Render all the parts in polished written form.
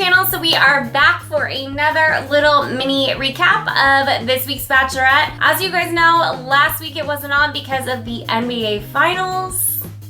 channel. So we are back for another little mini recap of this week's Bachelorette. As you guys know, last week it wasn't on because of the NBA Finals.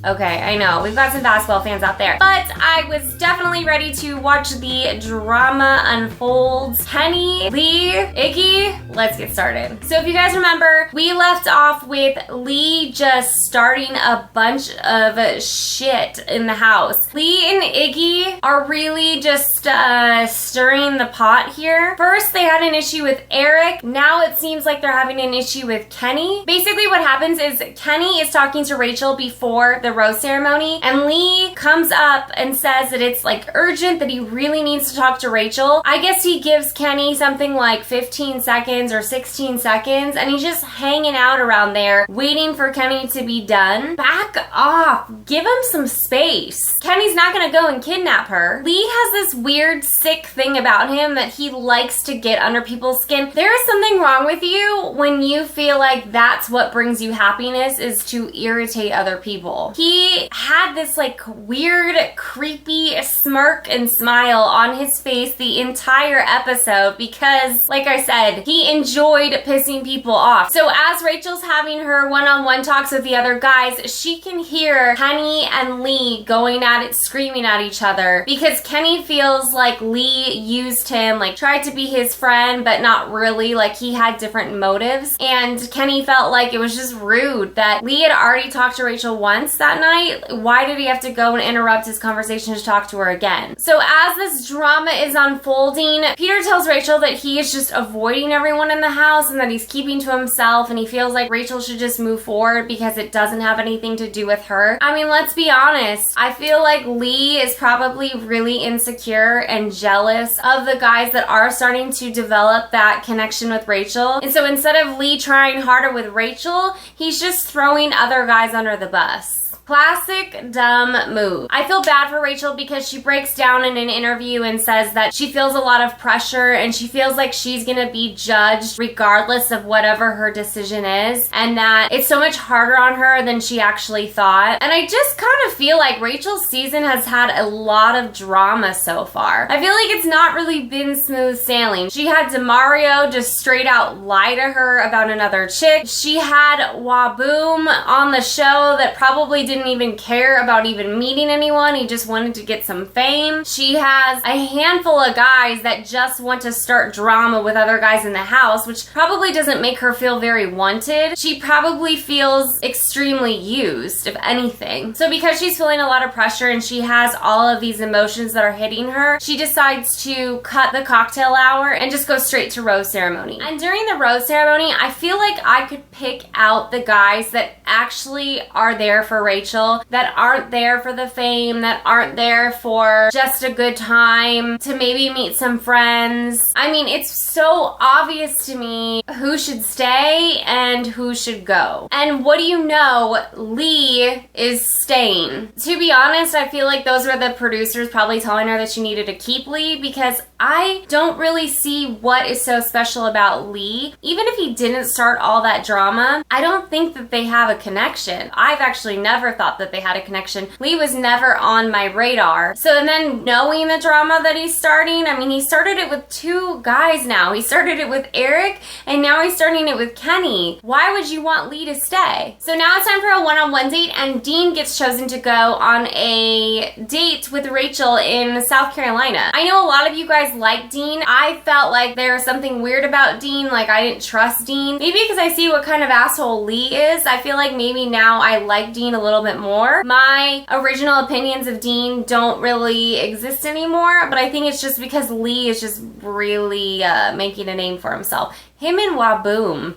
Okay, I know, we've got some basketball fans out there. But I was definitely ready to watch the drama unfold. Kenny, Lee, Iggy, let's get started. So if you guys remember, we left off with Lee just starting a bunch of shit in the house. Lee and Iggy are really just stirring the pot here. First, they had an issue with Eric. Now it seems like they're having an issue with Kenny. Basically what happens is Kenny is talking to Rachel before the rose ceremony, and Lee comes up and says that it's like urgent, that he really needs to talk to Rachel. I guess he gives Kenny something like 15 seconds or 16 seconds, and he's just hanging out around there waiting for Kenny to be done. Back off. Give him some space. Kenny's not gonna go and kidnap her. Lee has this weird, sick thing about him that he likes to get under people's skin. There is something wrong with you when you feel like that's what brings you happiness, is to irritate other people. He had this like weird, creepy smirk and smile on his face the entire episode because, like I said, he enjoyed pissing people off. So as Rachel's having her one-on-one talks with the other guys, she can hear Kenny and Lee going at it, screaming at each other, because Kenny feels like Lee used him, like tried to be his friend, but not really, like he had different motives. And Kenny felt like it was just rude that Lee had already talked to Rachel once that night. Why did he have to go and interrupt his conversation to talk to her again? So as this drama is unfolding, Peter tells Rachel that he is just avoiding everyone in the house and that he's keeping to himself, and he feels like Rachel should just move forward because it doesn't have anything to do with her. I mean, let's be honest. I feel like Lee is probably really insecure and jealous of the guys that are starting to develop that connection with Rachel. And so instead of Lee trying harder with Rachel, he's just throwing other guys under the bus. Classic dumb move. I feel bad for Rachel because she breaks down in an interview and says that she feels a lot of pressure and she feels like she's gonna be judged regardless of whatever her decision is, and that it's so much harder on her than she actually thought. And I just kind of feel like Rachel's season has had a lot of drama so far. I feel like it's not really been smooth sailing. She had DeMario just straight out lie to her about another chick. She had Waboom on the show that probably didn't even care about even meeting anyone. He just wanted to get some fame. She has a handful of guys that just want to start drama with other guys in the house, which probably doesn't make her feel very wanted. She probably feels extremely used, if anything. So because she's feeling a lot of pressure and she has all of these emotions that are hitting her, she decides to cut the cocktail hour and just go straight to rose ceremony. And during the rose ceremony, I feel like I could pick out the guys that actually are there for Rachel, that aren't there for the fame, that aren't there for just a good time, to maybe meet some friends. I mean, it's so obvious to me who should stay and who should go. And what do you know? Lee is staying. To be honest, I feel like those were the producers probably telling her that she needed to keep Lee, because I don't really see what is so special about Lee. Even if he didn't start all that drama, I don't think that they have a connection. I've actually never thought that they had a connection. Lee was never on my radar. So and then knowing the drama that he's starting, I mean, he started it with two guys now. He started it with Eric, and now he's starting it with Kenny. Why would you want Lee to stay? So now it's time for a one-on-one date, and Dean gets chosen to go on a date with Rachel in South Carolina. I know a lot of you guys like Dean. I felt like there was something weird about Dean, like I didn't trust Dean. Maybe because I see what kind of asshole Lee is. I feel like maybe now I like Dean a little bit more. My original opinions of Dean don't really exist anymore, but I think it's just because Lee is just really making a name for himself. Him and Waboom.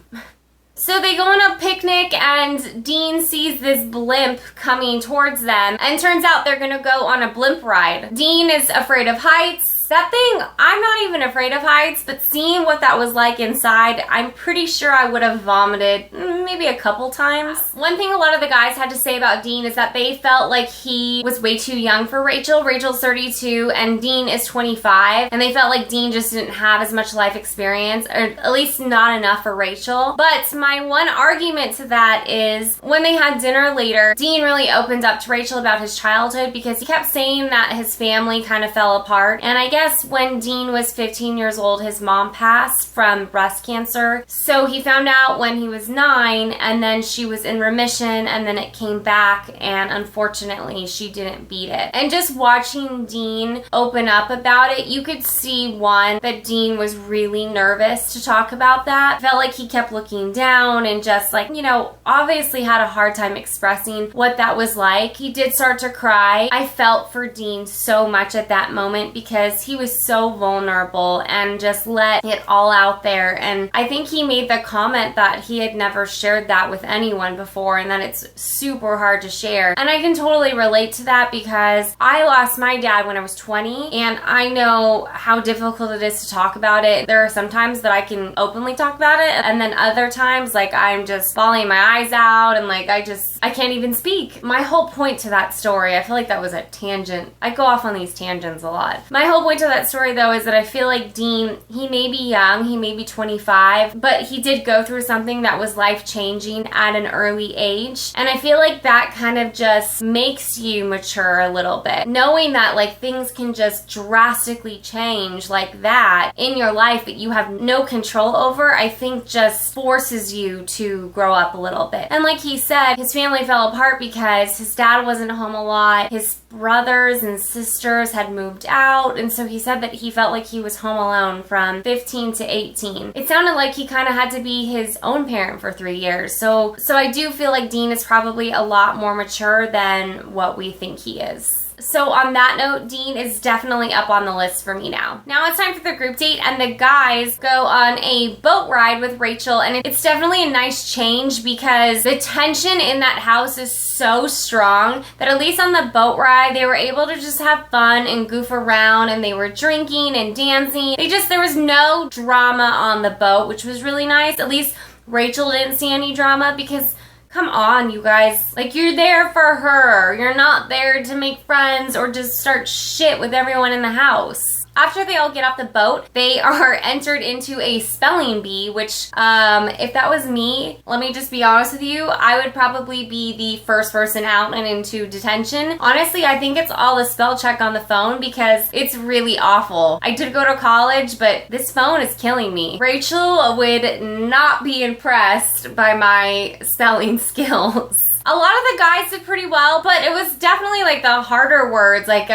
So they go on a picnic and Dean sees this blimp coming towards them, and turns out they're gonna go on a blimp ride. Dean is afraid of heights. That thing, I'm not even afraid of heights, but seeing what that was like inside, I'm pretty sure I would have vomited maybe a couple times. One thing a lot of the guys had to say about Dean is that they felt like he was way too young for Rachel. Rachel's 32 and Dean is 25, and they felt like Dean just didn't have as much life experience, or at least not enough for Rachel. But my one argument to that is when they had dinner later, Dean really opened up to Rachel about his childhood, because he kept saying that his family kind of fell apart, and I guess guess when Dean was 15 years old, his mom passed from breast cancer. So he found out when he was 9, and then she was in remission, and then it came back, and unfortunately she didn't beat it. And just watching Dean open up about it, you could see, one, that Dean was really nervous to talk about that. Felt like he kept looking down and just like, you know, obviously had a hard time expressing what that was like. He did start to cry. I felt for Dean so much at that moment because he was so vulnerable and just let it all out there. And I think he made the comment that he had never shared that with anyone before and that it's super hard to share. And I can totally relate to that because I lost my dad when I was 20, and I know how difficult it is to talk about it. There are some times that I can openly talk about it, and then other times like I'm just bawling my eyes out and like I can't even speak. My whole point to that story, I feel like that was a tangent. I go off on these tangents a lot. My whole point to that story though is that I feel like Dean, he may be young, he may be 25, but he did go through something that was life-changing at an early age. And I feel like that kind of just makes you mature a little bit. Knowing that like things can just drastically change like that in your life that you have no control over, I think just forces you to grow up a little bit. And like he said, his family fell apart because his dad wasn't home a lot. His brothers and sisters had moved out, and so he said that he felt like he was home alone from 15 to 18. It sounded like he kind of had to be his own parent for 3 years. So I do feel like Dean is probably a lot more mature than what we think he is. So on that note, Dean is definitely up on the list for me now. Now it's time for the group date, and the guys go on a boat ride with Rachel, and it's definitely a nice change because the tension in that house is so strong that at least on the boat ride, they were able to just have fun and goof around, and they were drinking and dancing. There was no drama on the boat, which was really nice. At least Rachel didn't see any drama because come on, you guys. Like, you're there for her. You're not there to make friends or just start shit with everyone in the house. After they all get off the boat, they are entered into a spelling bee, which, if that was me, let me just be honest with you, I would probably be the first person out and into detention. Honestly, I think it's all the spell check on the phone because it's really awful. I did go to college, but this phone is killing me. Rachel would not be impressed by my spelling skills. A lot of the guys did pretty well, but it was definitely like the harder words, like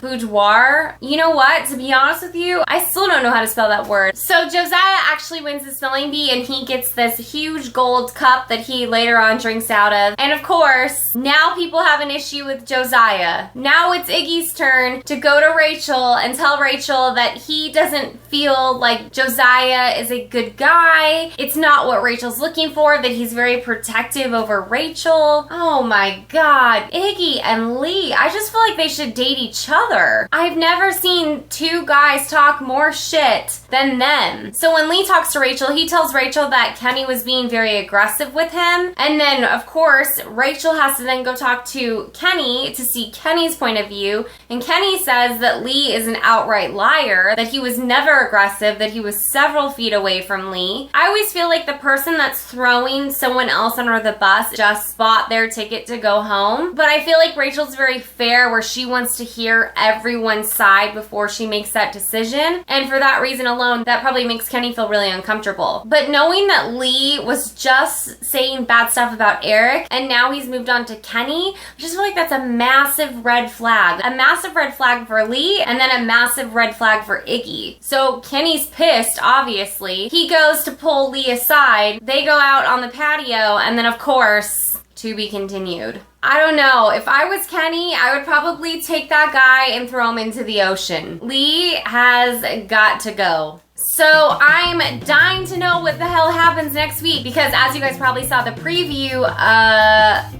boudoir. You know what? To be honest with you, I still don't know how to spell that word. So Josiah actually wins the spelling bee, and he gets this huge gold cup that he later on drinks out of. And of course, now people have an issue with Josiah. Now it's Iggy's turn to go to Rachel and tell Rachel that he doesn't feel like Josiah is a good guy. It's not what Rachel's looking for, that he's very protective over Rachel. Oh my god. Iggy and Lee, I just feel like they should date each other. I've never seen two guys talk more shit than them. So when Lee talks to Rachel, he tells Rachel that Kenny was being very aggressive with him. And then, of course, Rachel has to then go talk to Kenny to see Kenny's point of view. And Kenny says that Lee is an outright liar, that he was never aggressive, that he was several feet away from Lee. I always feel like the person that's throwing someone else under the bus just bought their ticket to go home. But I feel like Rachel's very fair, where she wants to hear everyone's side before she makes that decision. And for that reason alone, that probably makes Kenny feel really uncomfortable. But knowing that Lee was just saying bad stuff about Eric, and now he's moved on to Kenny, I just feel like that's a massive red flag. A massive red flag for Lee, and then a massive red flag for Iggy. So Kenny's pissed, obviously. He goes to pull Lee aside. They go out on the patio, and then of course, to be continued. I don't know. If I was Kenny, I would probably take that guy and throw him into the ocean. Lee has got to go. So I'm dying to know what the hell happens next week because as you guys probably saw the preview,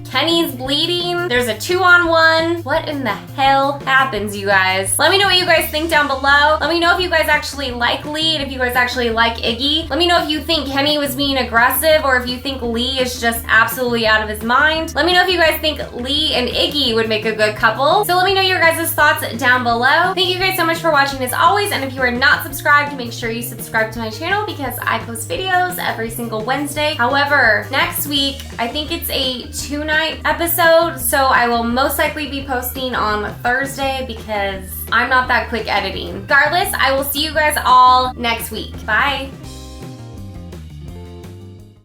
Kenny's bleeding. There's a 2-on-1. What in the hell happens, you guys? Let me know what you guys think down below. Let me know if you guys actually like Lee and if you guys actually like Iggy. Let me know if you think Kenny was being aggressive or if you think Lee is just absolutely out of his mind. Let me know if you guys think Lee and Iggy would make a good couple. So let me know your guys' thoughts down below. Thank you guys so much for watching as always, and if you are not subscribed, make sure you subscribe to my channel because I post videos every single Wednesday. However, next week, I think it's a 2-night episode, so I will most likely be posting on Thursday because I'm not that quick editing. Regardless, I will see you guys all next week. Bye.